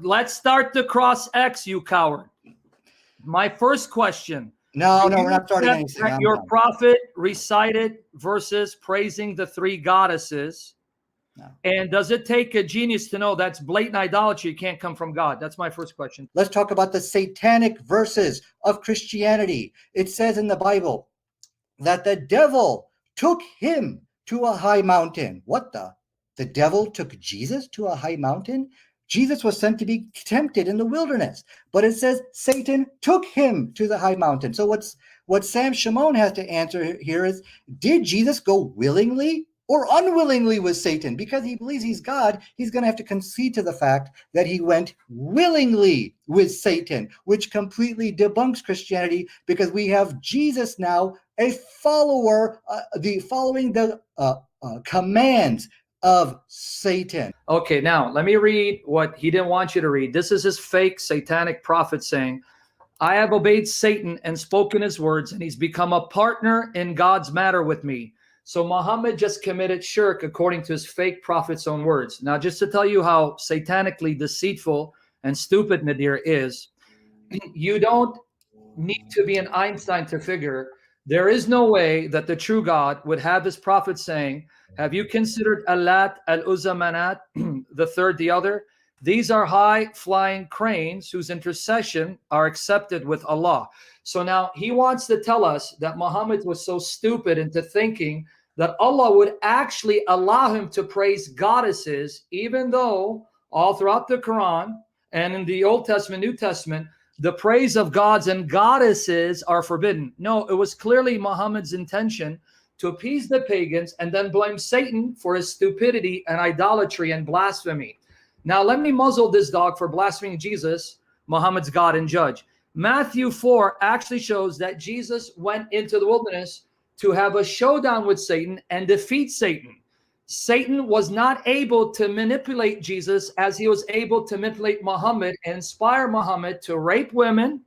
Let's start the cross X, you coward. My first question. No, we're not starting anything. That your prophet recited verses praising the three goddesses. No. And does it take a genius to know that's blatant idolatry? It can't come from God. That's my first question. Let's talk about the satanic verses of Christianity. It says in the Bible that the devil took him to a high mountain. What the? The devil took Jesus to a high mountain? Jesus was sent to be tempted in the wilderness, but it says Satan took him to the high mountain. So what Sam Shamoun has to answer here is, did Jesus go willingly or unwillingly with Satan? Because he believes he's God, he's going to have to concede to the fact that he went willingly with Satan, which completely debunks Christianity, because we have Jesus now, a follower, following the commands of Satan. Okay, now let me read what he didn't want you to read. This is his fake satanic prophet saying, I have obeyed Satan and spoken his words, and he's become a partner in God's matter with me. So Muhammad just committed shirk according to his fake prophet's own words. Now, just to tell you how satanically deceitful and stupid Nadir is, you don't need to be an Einstein to figure there is no way that the true God would have his prophet saying, have you considered Allat, Al-Uzza, Manat, the third, the other? These are high-flying cranes whose intercession are accepted with Allah. So now he wants to tell us that Muhammad was so stupid into thinking that Allah would actually allow him to praise goddesses, even though all throughout the Quran and in the Old Testament, New Testament, the praise of gods and goddesses are forbidden. No, it was clearly Muhammad's intention to appease the pagans and then blame Satan for his stupidity and idolatry and blasphemy. Now, let me muzzle this dog for blaspheming Jesus, Muhammad's God and judge. Matthew 4 actually shows that Jesus went into the wilderness to have a showdown with Satan and defeat Satan. Satan was not able to manipulate Jesus as he was able to manipulate Muhammad and inspire Muhammad to rape women,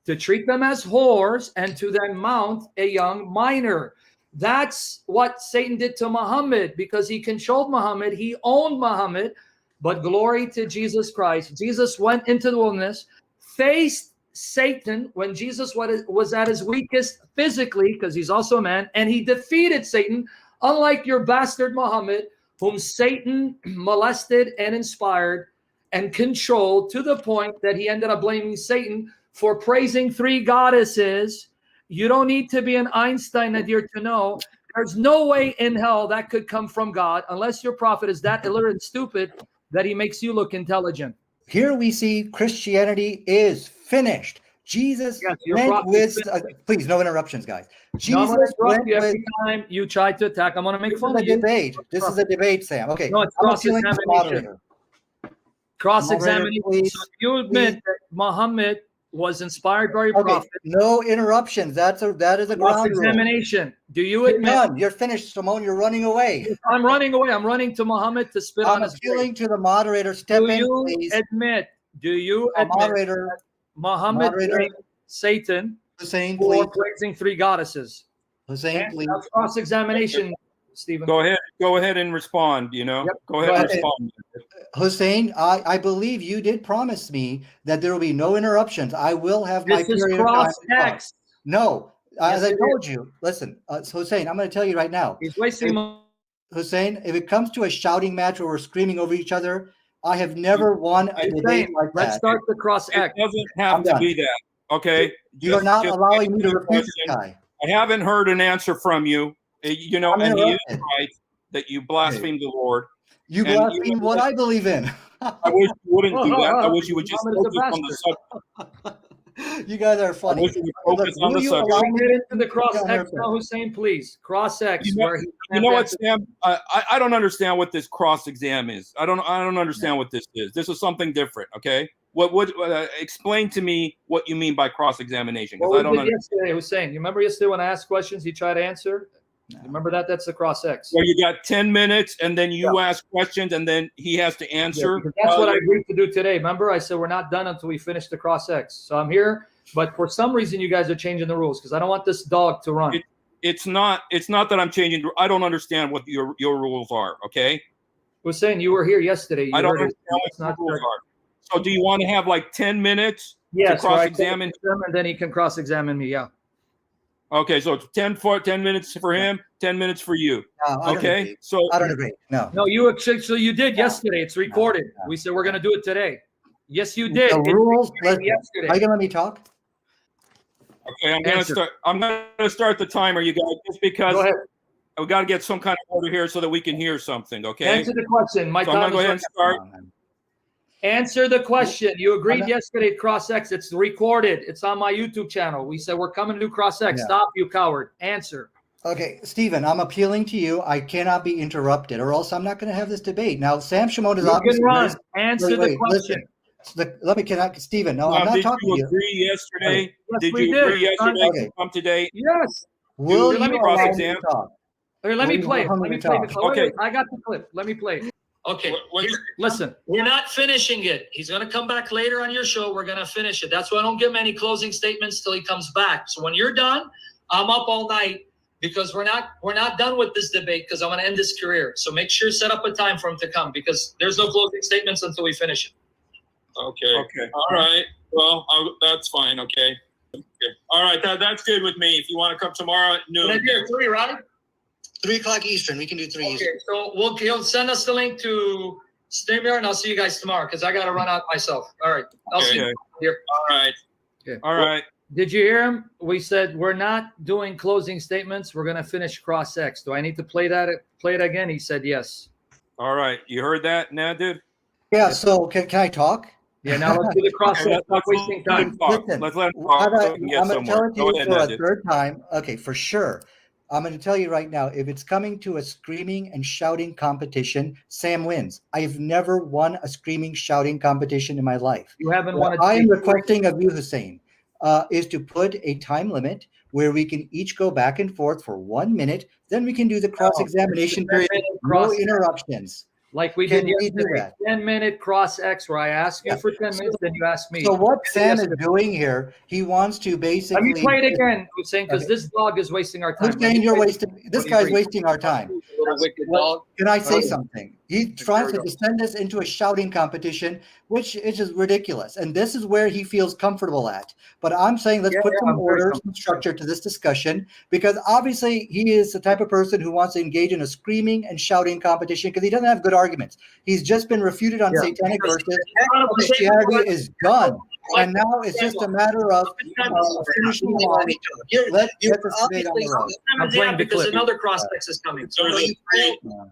to treat them as whores, and to then mount a young minor. That's what Satan did to Muhammad, because he controlled Muhammad. He owned Muhammad. But glory to Jesus Christ. Jesus went into the wilderness, faced Satan when Jesus was at his weakest physically, because he's also a man, and he defeated Satan, unlike your bastard Muhammad, whom Satan molested and inspired and controlled to the point that he ended up blaming Satan for praising three goddesses. You don't need to be an Einstein, Nadir, to know there's no way in hell that could come from God unless your prophet is that illiterate and stupid that he makes you look intelligent. Here we see Christianity is finished. Jesus went with, please, no interruptions, guys. Jesus went with, every time you try to attack. I'm going to make fun of you. This is a debate, Sam. Okay. No, it's cross-examination. Cross-examination. So you admit that Muhammad was inspired by your prophet. No interruptions. That is a ground rule. Cross-examination. Do you admit? You're finished, Shamoun. You're running away. I'm running away. I'm running to Muhammad to spit on his grave. I'm appealing to the moderator. Step in, please. Do you admit moderator, Muhammad blamed Satan for praising three goddesses? Hussein, please. That's cross-examination, Stephen. Go ahead and respond, Yep. Go ahead and respond. Hussein, I believe you did promise me that there will be no interruptions. I will have my period of time. X. No, as I told you, listen, Hussein, I'm going to tell you right now. He's wasting Hussein, if it comes to a shouting match where we're screaming over each other, I have never won a debate like that. Let's start the cross X. It doesn't have to be that, okay? You're not allowing me to refute this guy. I haven't heard an answer from you. And he is right that you blaspheme the Lord. You blaspheme what I believe in. I wish you wouldn't do that. I wish you would just focus on the subject. You guys are funny. I wish you would focus on the subject. Get into the cross X now, Hussein, please. Cross X. You know what, Sam? I don't understand what this cross exam is. I don't understand what this is. This is something different, okay? What explain to me what you mean by cross examination? Because I don't understand. Yesterday, Hussein, you remember yesterday when I asked questions, you tried to answer? No. Remember that? That's the cross X. Where you got 10 minutes and then you ask questions and then he has to answer. Yeah, that's what I agreed to do today. Remember, I said we're not done until we finish the cross X. So I'm here, but for some reason you guys are changing the rules because I don't want this dog to run. It's not that I'm changing. I don't understand what your rules are. Okay. Hussein, you were here yesterday. I don't understand what the rules are. So do you want to have like 10 minutes Yes, to cross-examine him, and then he can cross-examine me. Yeah. Okay, so it's 10 minutes for him, 10 minutes for you. No, I don't Okay, agree. so I don't agree. No. No, you actually, so you did No. yesterday. It's recorded. No. We said we're going to do it today. Yes, you did. The It's rules. recorded Listen, yesterday. are you gonna let me talk? okay, I'm gonna start the timer, you guys, just because Go ahead. we got to get some kind of order here so that we can hear something. Okay, Answer the question. My so I'm time gonna go is ahead and running. start. Answer the question. You agreed not- yesterday to cross-X. It's recorded. It's on my YouTube channel. We said we're coming to do cross-X. Yeah. Stop, you coward. Answer. Okay, Stephen, I'm appealing to you. I cannot be interrupted, or else I'm not going to have this debate. Now, Sam Shamoun is You obviously. can run. Answer the Wait, question. listen. Stephen, no, I'm Now, not did talking you to you. agree yesterday? Yes, Did we you did. agree yesterday Okay. to come today? Yes. Will Dude, you let me allow me to cross-examine. talk? Here, let me Will you play it. allow me Let me to play the talk? clip. Okay. Wait, I got the clip. Let me play it. Okay. Listen, we're not finishing it. He's going to come back later on your show. We're going to finish it. That's why I don't give him any closing statements till he comes back. So when you're done, I'm up all night because we're not done with this debate because I'm going to end his career. So make sure set up a time for him to come because there's no closing statements until we finish it. Okay. All right. Well, that's fine. Okay. All right. That's good with me. If you want to come tomorrow at noon. Nadir, 3, right? 3 o'clock Eastern. We can do 3 Eastern. Okay, so he'll send us the link to StreamYard, and I'll see you guys tomorrow because I got to run out myself. All right. I'll see you here. All right. Okay. All right. Did you hear him? We said we're not doing closing statements. We're going to finish cross-X. Do I need to play it again? He said yes. All right. You heard that, Nadir? Yeah. So can I talk? Yeah, now let's do the cross-X. Okay, Stop wasting let time. him talk. Listen, Let's let him talk so we can get I'm going to somewhere. tell it to Go you ahead, for a Nadir. third time. Okay, for sure. I'm going to tell you right now, if it's coming to a screaming and shouting competition, Sam wins. I've never won a screaming, shouting competition in my life. You haven't What wanted I am to. requesting of you, Hussein, is to put a time limit where we can each go back and forth for 1 minute. Then we can do the cross-examination period. No interruptions. Like we Can did we do yesterday. that? 10-minute cross-X where I ask you for 10 minutes, then you ask me. So what Sam is Yesterday. doing here, he wants to Let basically. me play it again, Hussein, because Okay. this dog is wasting our time. Hussein, you're wasting. This What do you guy's read? wasting our time. Little wicked Well, dog. Can I say Okay. something? He tries to descend us into a shouting competition, which is just ridiculous. And this is where he feels comfortable at. But I'm saying let's put some I'm very order, some comfortable. structure to this discussion, because obviously he is the type of person who wants to engage in a screaming and shouting competition because he doesn't have good arguments. He's just been refuted on Yeah. satanic verses. Christianity is done. And now it's just a matter of finishing the line. Let's get this debate on the road. I'm playing because another cross-X is coming. So So you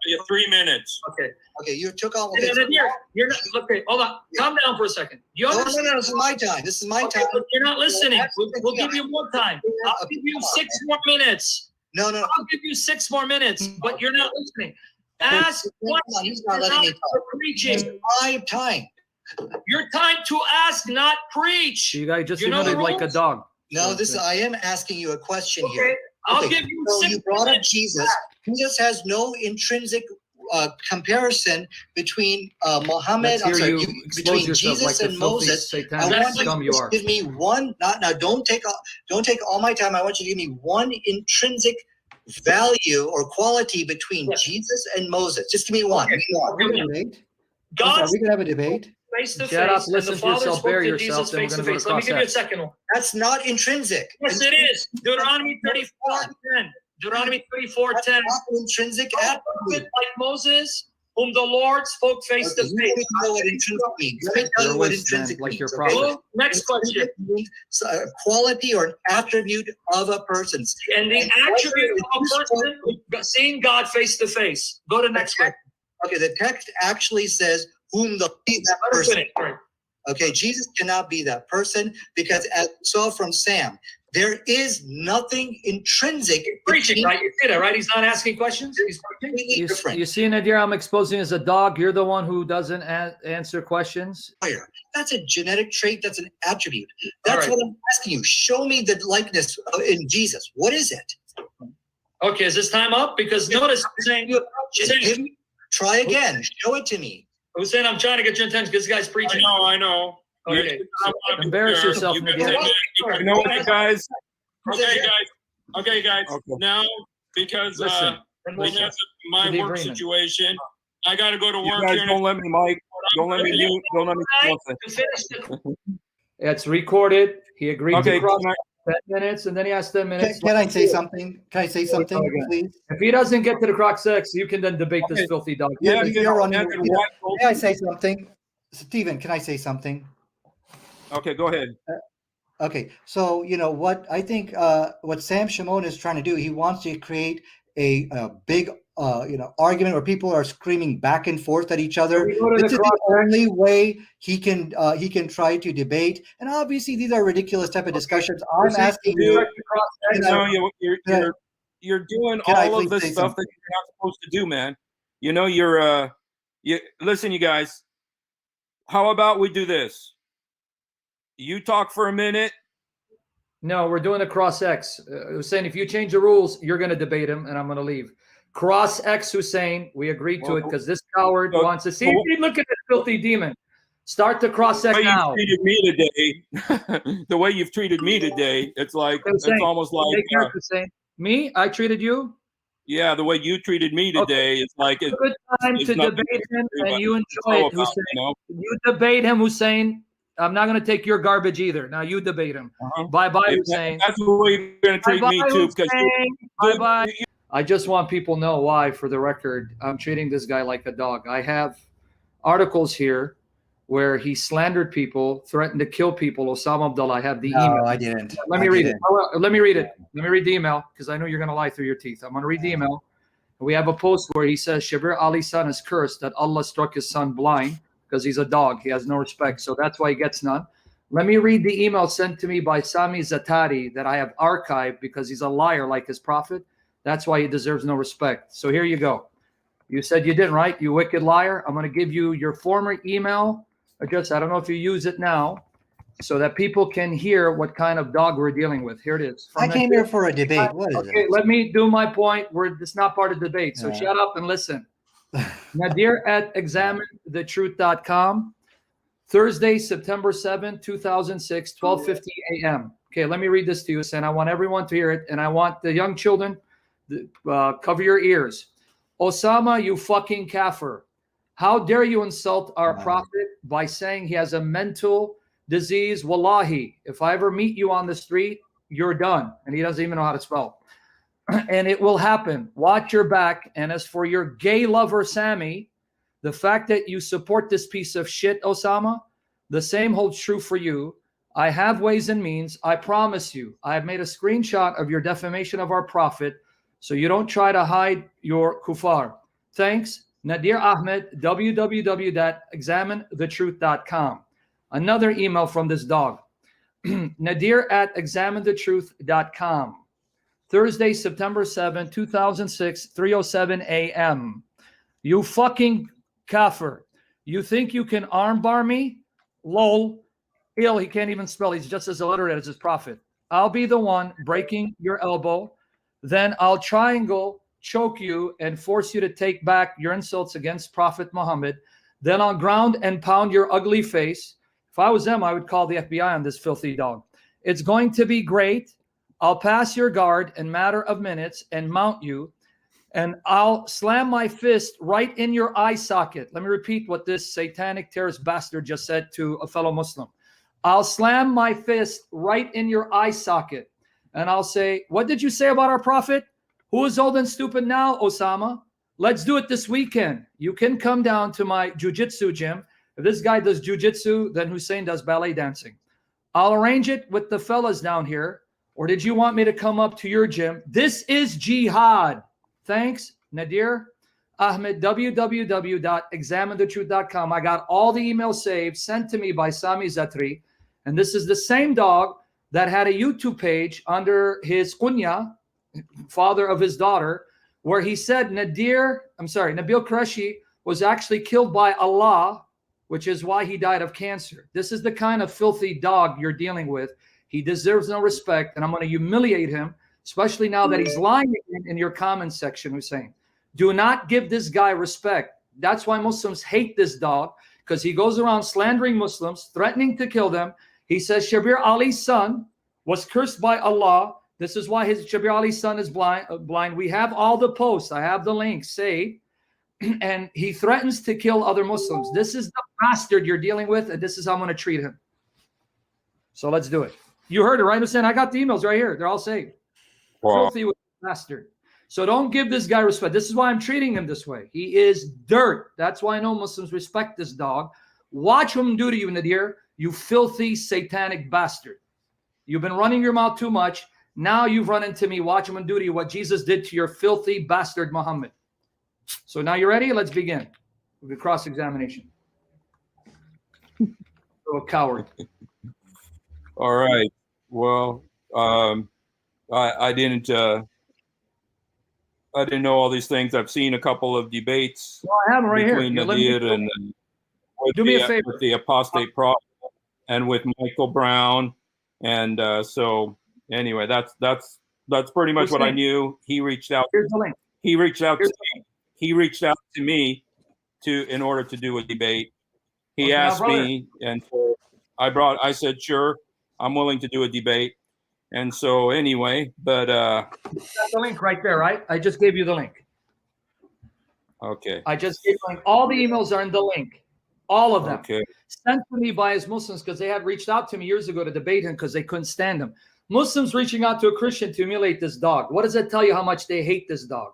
you 3 minutes. okay. Okay, you took all. You're not. Okay, hold on. Calm down for a second. You understand? This is my time. This is my Okay, but you're not listening. We'll give you more time. I'll give you 6 more minutes. No. I'll give you 6 more minutes, but you're not listening. Ask questions. He's not letting me talk. Preaching. My time. Your time to ask, not preach. You guys just You know the sounded like a rules? dog. No, I am asking you a question Okay, here. I'll Okay, give you so 6 you brought up minutes. Jesus. Jesus has no intrinsic comparison between Muhammad. Let's hear you expose between yourself Jesus like the and filthy Moses. I satanic want scum you you to are. give me one. Don't take all my time. I want you to give me one intrinsic value or quality between Jesus and Moses. Just give me one. Okay. Are we going to debate? God Are we going to have a debate? face to Shut up, face, listen and the to Father yourself, spoke bury to yourself, Jesus then we're face to gonna go face. to Let me give you a cross-X. second one. That's not intrinsic. Yes, it is. Deuteronomy 34:10. Deuteronomy 34:10. That's not an intrinsic attribute. Like Moses, whom the Lord spoke face to Okay, you face. don't even know what intrinsic means. Let me tell You're you a what waste man, intrinsic like means. your okay? prophet. Next question. Intrinsic means a quality or an attribute of a person. And the attribute of a person seeing God face to face. Go to next question. Okay, the text actually says whom the be that Let her person. finish. All right. Okay, Jesus cannot be that person because, as we saw from Sam, there is nothing intrinsic. Preaching, right? You see that, right? He's not asking questions. He's preaching. Completely different. You see, Nadir, I'm exposing as a dog. You're the one who doesn't answer questions. That's a genetic trait. That's an attribute. All That's right. what I'm asking you. Show me the likeness in Jesus. What is it? Okay, is this time up? Because notice, Hussein, Try again. Show it to me. Hussein, I'm trying to get your attention because this guy's preaching. I know. Okay. Embarrass yourself, You Nadir. guys- You know what, guys? Okay, guys. Okay. Now, because Listen, because of my to the work agreement. situation, I got to go to You work guys here. don't let me, Mike. Don't let me mute. Don't let me. It's recorded. He agreed Okay, to cross can 10 minutes, and then he has 10 minutes. Can I say something? Can I say something, again. please? If he doesn't get to the cross X, you can then debate this Okay. filthy dog. Yeah, You're running. Nadir, why- May I say something? Stephen, can I say something? Okay, go ahead. Okay, so you know what I think what Sam Shamoun is trying to do, he wants to create a big argument where people are screaming back and forth at each other. Can we go to This the is the cross-check? only way he can try to debate. And obviously these are ridiculous type of discussions. I'm asking you, Respect the cross X. No, you're doing Can I all of please this say stuff something? that you're not supposed to do, man. You know, listen, you guys. How about we do this? You talk for a minute. No, we're doing a cross X. Hussein, if you change the rules, you're going to debate him, and I'm going to leave. Cross X, Hussein. We agreed to it because this coward wants to see. Look at this filthy demon. Start the cross X now. The way you've treated me today, the way you've treated me today, it's like Hussein, it's almost like take care, Hussein. Me? I treated you? yeah, the way you treated me today, it's like It's a good time to nothing debate him, to and you enjoy it, about, Hussein. you know? You debate him, Hussein. I'm not going to take your garbage either. Now you debate him. Bye-bye, Hussein. That's the way you're going to treat me too. Because bye-bye. I just want people to know why, for the record, I'm treating this guy like a dog. I have articles here where he slandered people, threatened to kill people. Osama Abdullah, I have the email. No, I didn't. Let me read it. Let me read it. Let me read the email because I know you're going to lie through your teeth. I'm going to read the email. We have a post where he says Shabir Ali's son is cursed that Allah struck his son blind because he's a dog. He has no respect. So that's why he gets none. Let me read the email sent to me by Sami Zatari that I have archived because he's a liar like his prophet. That's why he deserves no respect. So here you go. You said you didn't, right? You wicked liar. I'm going to give you your former email address. I don't know if you use it now so that people can hear what kind of dog we're dealing with. Here it is. I came here for a debate. What is Okay, it? let me do my point. It's not part of the debate. So shut up and listen. Nadir at examinethetruth.com. Thursday, September 7, 2006, 12:50 a.m. Okay, let me read this to you, and I want everyone to hear it, and I want the young children cover your ears. Osama, you fucking kafir. How dare you insult our prophet by saying he has a mental disease? Wallahi, if I ever meet you on the street, you're done. And he doesn't even know how to spell. And it will happen. Watch your back. And as for your gay lover, Sammy, the fact that you support this piece of shit, Osama, the same holds true for you. I have ways and means. I promise you. I have made a screenshot of your defamation of our prophet, so you don't try to hide your kufar. Thanks. Nadir Ahmed, www.examinethetruth.com. Another email from this dog. Nadir at examinethetruth.com. Thursday, September 7, 2006, 3:07 a.m. You fucking kafir. You think you can armbar me? Lol. Ill, he can't even spell. He's just as illiterate as his prophet. I'll be the one breaking your elbow. Then I'll triangle, choke you, and force you to take back your insults against Prophet Muhammad. Then I'll ground and pound your ugly face. If I was them, I would call the FBI on this filthy dog. It's going to be great. I'll pass your guard in a matter of minutes and mount you. And I'll slam my fist right in your eye socket. Let me repeat what this satanic terrorist bastard just said to a fellow Muslim. I'll slam my fist right in your eye socket. And I'll say, what did you say about our prophet? Who is old and stupid now, Osama? Let's do it this weekend. You can come down to my jiu-jitsu gym. If this guy does jiu-jitsu, then Hussein does ballet dancing. I'll arrange it with the fellas down here. Or did you want me to come up to your gym? This is jihad. Thanks, Nadir. Ahmed, www.examinethetruth.com. I got all the emails saved, sent to me by Sami Zatri. And this is the same dog that had a YouTube page under his kunya, father of his daughter, where he said Nabil Qureshi was actually killed by Allah, which is why he died of cancer. This is the kind of filthy dog you're dealing with. He deserves no respect, and I'm going to humiliate him, especially now that he's lying in your comments section, Hussein. Do not give this guy respect. That's why Muslims hate this dog, because he goes around slandering Muslims, threatening to kill them. He says Shabir Ali's son was cursed by Allah. This is why Shabir Ali's son is blind. We have all the posts. I have the links saved. And he threatens to kill other Muslims. This is the bastard you're dealing with, and this is how I'm going to treat him. So let's do it. You heard it, right, Hussein? I got the emails right here. They're all saved. Wow. Filthy bastard. So don't give this guy respect. This is why I'm treating him this way. He is dirt. That's why I know Muslims respect this dog. Watch him do to you, Nadir, you filthy satanic bastard. You've been running your mouth too much. Now you've run into me. Watch him do to you what Jesus did to your filthy bastard Muhammad. So now you're ready? Let's begin with the cross-examination. You're a coward. All right. Well, I didn't know all these things. I've seen a couple of debates Well, I have them right between here. Nadir and Do me a favor. with the apostate prophet and with Michael Brown. And so anyway, that's pretty much what I knew. He reached out. Here's the link. He reached out to me in order to do a debate. He asked me, and so I said, sure, I'm willing to do a debate. And so anyway, but You got the link right there, right? I just gave you the link. okay. I just gave you the link. All the emails are in the link. All of them. Okay. Sent to me by his Muslims because they had reached out to me years ago to debate him because they couldn't stand him. Muslims reaching out to a Christian to humiliate this dog. What does it tell you how much they hate this dog?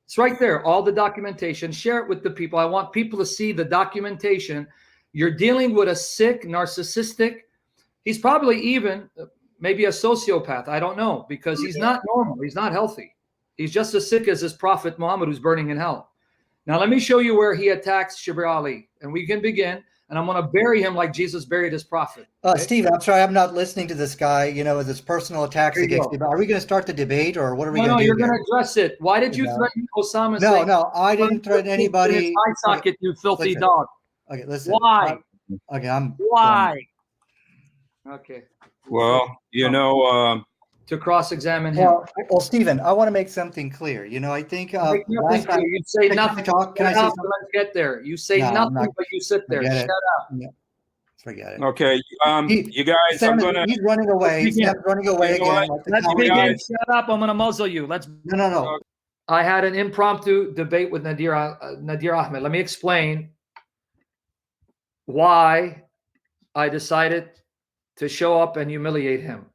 It's right there. All the documentation. Share it with the people. I want people to see the documentation. You're dealing with a sick, narcissistic. He's probably even maybe a sociopath. I don't know, because he's not normal. He's not healthy. He's just as sick as his prophet Muhammad, who's burning in hell. Now, let me show you where he attacks Shibir Ali, and we can begin. And I'm going to bury him like Jesus buried his prophet. Okay? Steve, I'm sorry, I'm not listening to this guy, you know, with his personal attacks against him. Are we going to start the debate, or what are we going to do? No, you're going to address it. Why did you threaten Osama? No, I didn't threaten anybody. Eye socket, you filthy dog. Okay, listen. Why? Why? Okay. Well, you know, to cross-examine him. Well, Stephen, I want to make something clear. You know, I think you say nothing. Can I say something? Let's get there. You say nothing, but you sit there. Shut up. Yeah. Forget it. Okay, you guys, he's running away. He's running away again. Let's begin. Shut up. I'm gonna muzzle you. No. I had an impromptu debate with Nadir Ahmed. Let me explain why I decided to show up and humiliate him.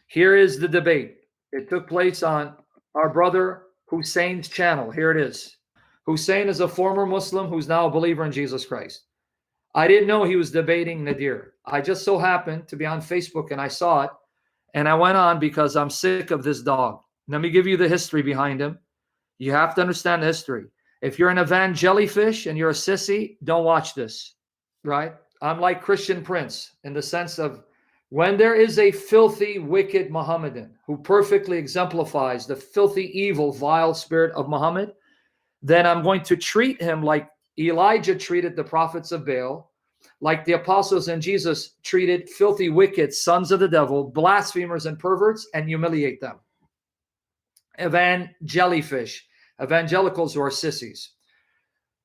Here is the debate. It took place on our brother Hussein's channel. Here it is. Hussein is a former Muslim who's now a believer in Jesus Christ. I didn't know he was debating Nadir. I just so happened to be on Facebook and I saw it, and I went on because I'm sick of this dog. Let me give you the history behind him. You have to understand the history. If you're an evangelifish and you're a sissy, don't watch this, right? I'm like Christian Prince in the sense of when there is a filthy, wicked Mohammedan who perfectly exemplifies the filthy, evil, vile spirit of Muhammad, then I'm going to treat him like Elijah treated the prophets of Baal, like the apostles and Jesus treated filthy, wicked sons of the devil, blasphemers and perverts, and humiliate them. Evangelicals who are sissies.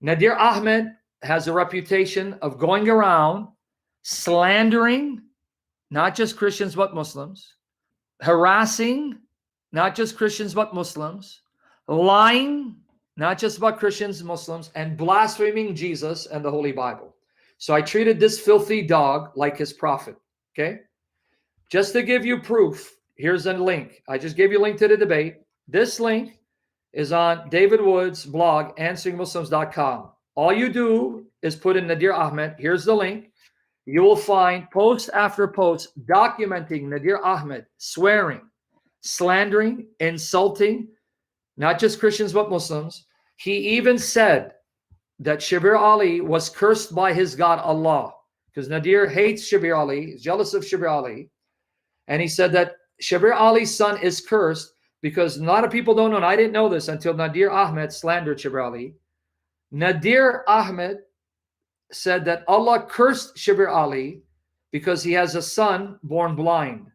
Nadir Ahmed has a reputation of going around slandering not just Christians but Muslims, harassing not just Christians but Muslims, lying not just about Christians and Muslims, and blaspheming Jesus and the Holy Bible. So I treated this filthy dog like his prophet, okay? Just to give you proof, here's a link. I just gave you a link to the debate. This link is on David Wood's blog, answeringmuslims.com. All you do is put in Nadir Ahmed. Here's the link. You will find post after post documenting Nadir Ahmed swearing, slandering, insulting, not just Christians, but Muslims. He even said that Shibir Ali was cursed by his God, Allah, because Nadir hates Shibir Ali, is jealous of Shibir Ali. And he said that Shibir Ali's son is cursed because a lot of people don't know, and I didn't know this until Nadir Ahmed slandered Shibir Ali. Nadir Ahmed said that Allah cursed Shibir Ali because he has a son born blind.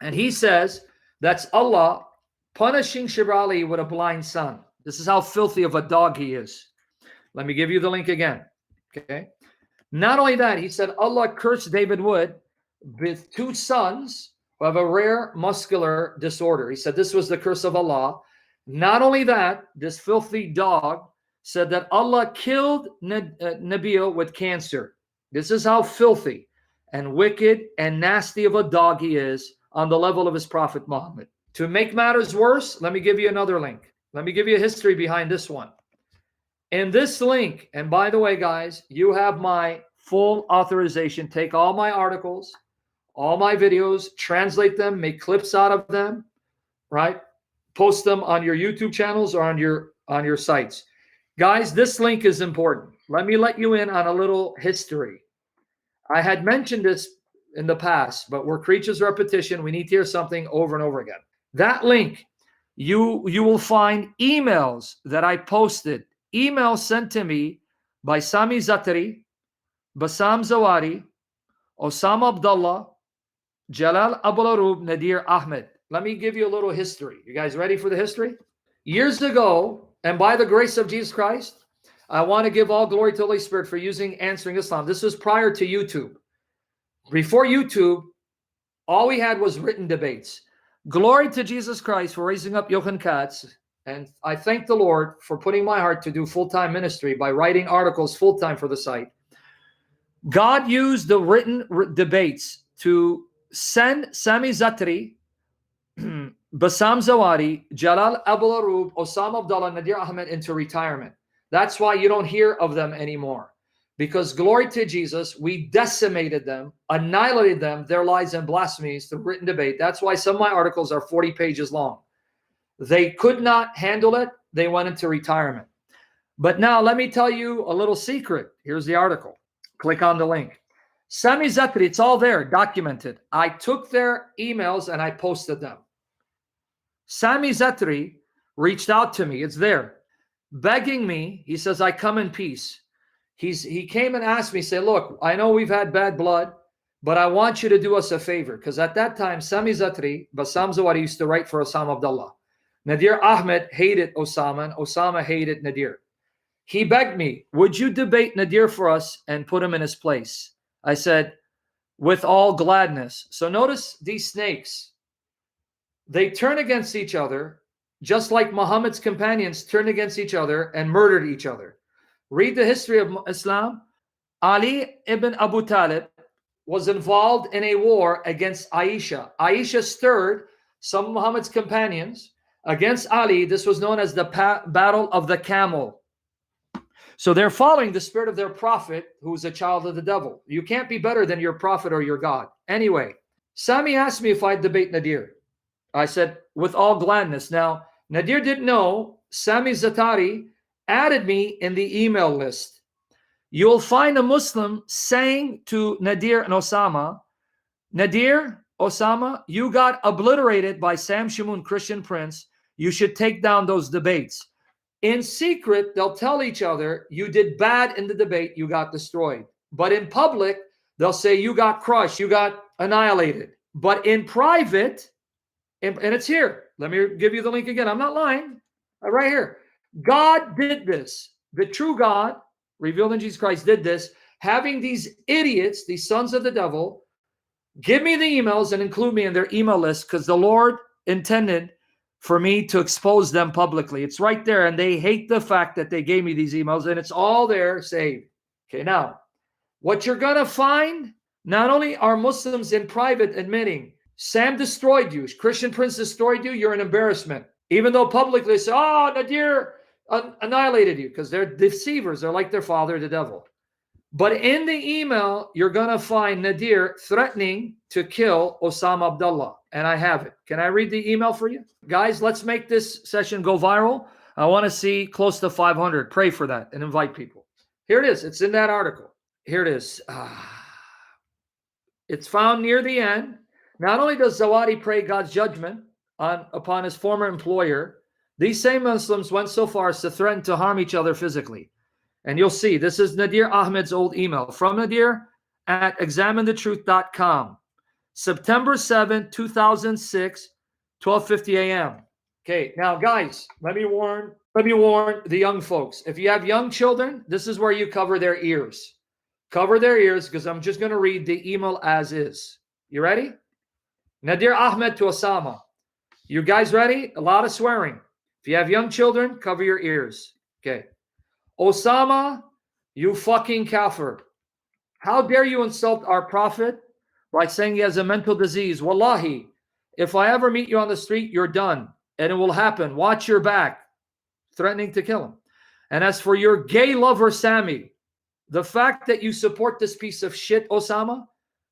And he says that's Allah punishing Shibir Ali with a blind son. This is how filthy of a dog he is. Let me give you the link again. Okay. Not only that, he said Allah cursed David Wood with two sons who have a rare muscular disorder. He said this was the curse of Allah. Not only that, this filthy dog said that Allah killed Nabil with cancer. This is how filthy and wicked and nasty of a dog he is on the level of his Prophet Muhammad. To make matters worse, let me give you another link. Let me give you a history behind this one. In this link, and by the way, guys, you have my full authorization. Take all my articles, all my videos, translate them, make clips out of them, right? Post them on your YouTube channels or on your sites. Guys, this link is important. Let me let you in on a little history. I had mentioned this in the past, but we're creatures of repetition. We need to hear something over and over again. That link, you will find emails that I posted, emails sent to me by Sami Zaatari, Bassam Zawadi, Osama Abdullah, Jalal Abularub, Nadir Ahmed. Let me give you a little history. You guys ready for the history? Years ago, and by the grace of Jesus Christ, I want to give all glory to the Holy Spirit for answering Islam. This was prior to YouTube. Before YouTube, all we had was written debates. Glory to Jesus Christ for raising up Jochen Katz. And I thank the Lord for putting my heart to do full-time ministry by writing articles full-time for the site. God used the written debates to send Sami Zaatari, Bassam Zawadi, Jalal Abularub, Osama Abdullah, Nadir Ahmed into retirement. That's why you don't hear of them anymore. Because glory to Jesus, we decimated them, annihilated them, their lies and blasphemies through written debate. That's why some of my articles are 40 pages long. They could not handle it. They went into retirement. But now let me tell you a little secret. Here's the article. Click on the link. Sami Zaatari, it's all there, documented. I took their emails and I posted them. Sami Zaatari reached out to me. It's there, begging me. He says, I come in peace. He came and asked me, say, look, I know we've had bad blood, but I want you to do us a favor. Because at that time, Sami Zaatari, Bassam Zawadi used to write for Osama Abdullah. Nadir Ahmed hated Osama, and Osama hated Nadir. He begged me, would you debate Nadir for us and put him in his place? I said, with all gladness. So notice these snakes. They turn against each other, just like Muhammad's companions turned against each other and murdered each other. Read the history of Islam. Ali ibn Abu Talib was involved in a war against Aisha. Aisha stirred some of Muhammad's companions against Ali. This was known as the Battle of the Camel. So they're following the spirit of their prophet, who's a child of the devil. You can't be better than your prophet or your God. Anyway, Sami asked me if I'd debate Nadir. I said, with all gladness. Now, Nadir didn't know Sami Zaatari added me in the email list. You'll find a Muslim saying to Nadir and Osama, Nadir, Osama, you got obliterated by Sam Shamoun, Christian Prince. You should take down those debates. In secret, they'll tell each other, you did bad in the debate, you got destroyed. But in public, they'll say you got crushed, you got annihilated. But in private, and it's here. Let me give you the link again. I'm not lying. Right here. God did this. The true God, revealed in Jesus Christ, did this, having these idiots, these sons of the devil, give me the emails and include me in their email list, because the Lord intended for me to expose them publicly. It's right there, and they hate the fact that they gave me these emails, and it's all there saved. Okay, now, what you're going to find, not only are Muslims in private admitting, Sam destroyed you, Christian Prince destroyed you, you're an embarrassment. Even though publicly they say, oh, Nadir annihilated you, because they're deceivers. They're like their father, the devil. But in the email, you're going to find Nadir threatening to kill Osama Abdullah. And I have it. Can I read the email for you? Guys, let's make this session go viral. I want to see close to 500. Pray for that and invite people. Here it is. It's in that article. Here it is. It's found near the end. Not only does Zawadi pray God's judgment upon his former employer, these same Muslims went so far as to threaten to harm each other physically. And you'll see, this is Nadir Ahmed's old email from Nadir at examinethetruth.com. September 7, 2006, 12:50 a.m. Okay, now guys, let me warn the young folks. If you have young children, this is where you cover their ears. Cover their ears, because I'm just going to read the email as is. You ready? Nadir Ahmed to Osama. You guys ready? A lot of swearing. If you have young children, cover your ears. Okay. Osama, you fucking kafir. How dare you insult our prophet by saying he has a mental disease? Wallahi, if I ever meet you on the street, you're done. And it will happen. Watch your back. Threatening to kill him. And as for your gay lover, Sammy, the fact that you support this piece of shit, Osama,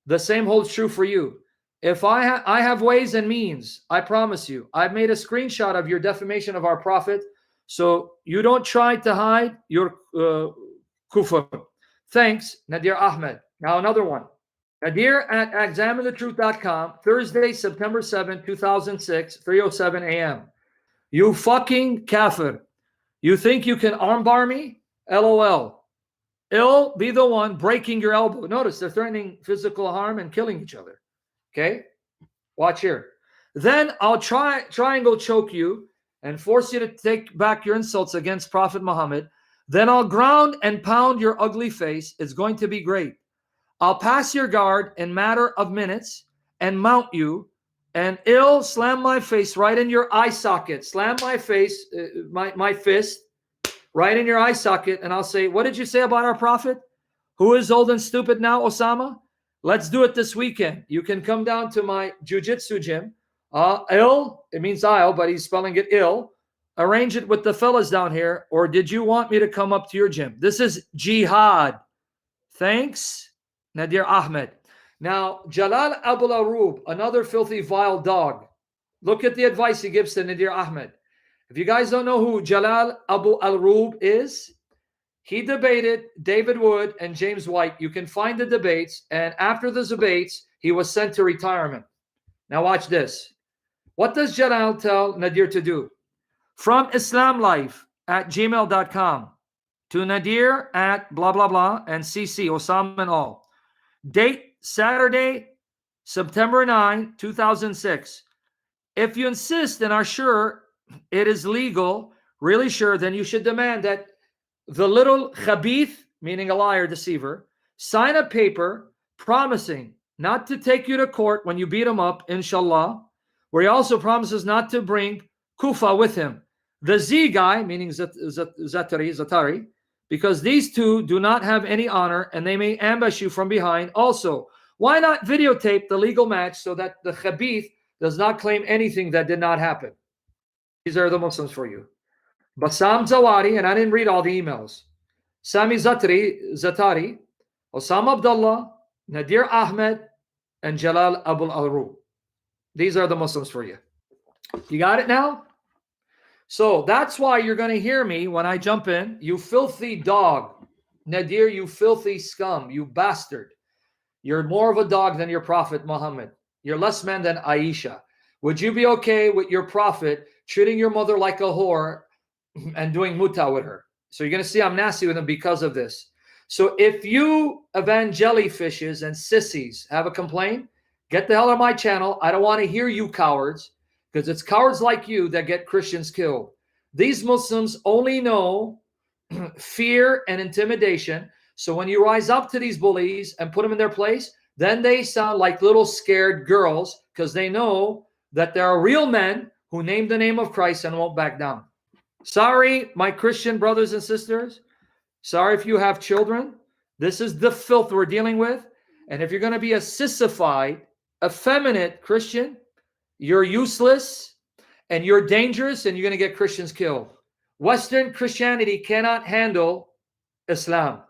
the same holds true for you. If I have ways and means, I promise you. I've made a screenshot of your defamation of our prophet, so you don't try to hide your kufr. Thanks, Nadir Ahmed. Now another one. Nadir at examinethetruth.com, Thursday, September 7, 2006, 3:07 a.m. You fucking kafir. You think you can armbar me? LOL. It'll be the one breaking your elbow. Notice they're threatening physical harm and killing each other. Okay? Watch here. Then I'll triangle choke you and force you to take back your insults against Prophet Muhammad. Then I'll ground and pound your ugly face. It's going to be great. I'll pass your guard in matter of minutes and mount you, and I'll slam my face right in your eye socket. Slam my face, my fist right in your eye socket, and I'll say, what did you say about our prophet? Who is old and stupid now, Osama? Let's do it this weekend. You can come down to my jiu-jitsu gym. It means I'll, but he's spelling it ill. Arrange it with the fellas down here, or did you want me to come up to your gym? This is jihad. Thanks, Nadir Ahmed. Now, Jalal Abu Arub, another filthy, vile dog. Look at the advice he gives to Nadir Ahmed. If you guys don't know who Jalal Abu Arub is, he debated David Wood and James White. You can find the debates, and after the debates, he was sent to retirement. Now watch this. What does Jalal tell Nadir to do? From islamlife@gmail.com to Nadir at blah, blah, blah, and CC, Osama and all. Date, Saturday, September 9, 2006. If you insist and are sure it is legal, really sure, then you should demand that the little khabith, meaning a liar, deceiver, sign a paper promising not to take you to court when you beat him up, inshallah, where he also promises not to bring Kufa with him. The Z guy, meaning Zatari, because these two do not have any honor and they may ambush you from behind. Also, why not videotape the legal match so that the khabith does not claim anything that did not happen? These are the Muslims for you. Bassam Zawadi, and I didn't read all the emails. Sami Zatari, Osama Abdullah, Nadir Ahmed, and Jalal Abu Arub. These are the Muslims for you. You got it now? So that's why you're going to hear me when I jump in. You filthy dog. Nadir, you filthy scum. You bastard. You're more of a dog than your prophet Muhammad. You're less man than Aisha. Would you be okay with your prophet treating your mother like a whore and doing muta with her? So you're going to see I'm nasty with him because of this. So if you evangelifishes and sissies have a complaint, get the hell out of my channel. I don't want to hear you cowards, because it's cowards like you that get Christians killed. These Muslims only know fear and intimidation. So when you rise up to these bullies and put them in their place, then they sound like little scared girls, because they know that there are real men who name the name of Christ and won't back down. Sorry, my Christian brothers and sisters. Sorry if you have children. This is the filth we're dealing with. And if you're going to be a sissified, effeminate Christian, you're useless and you're dangerous and you're going to get Christians killed. Western Christianity cannot handle Islam.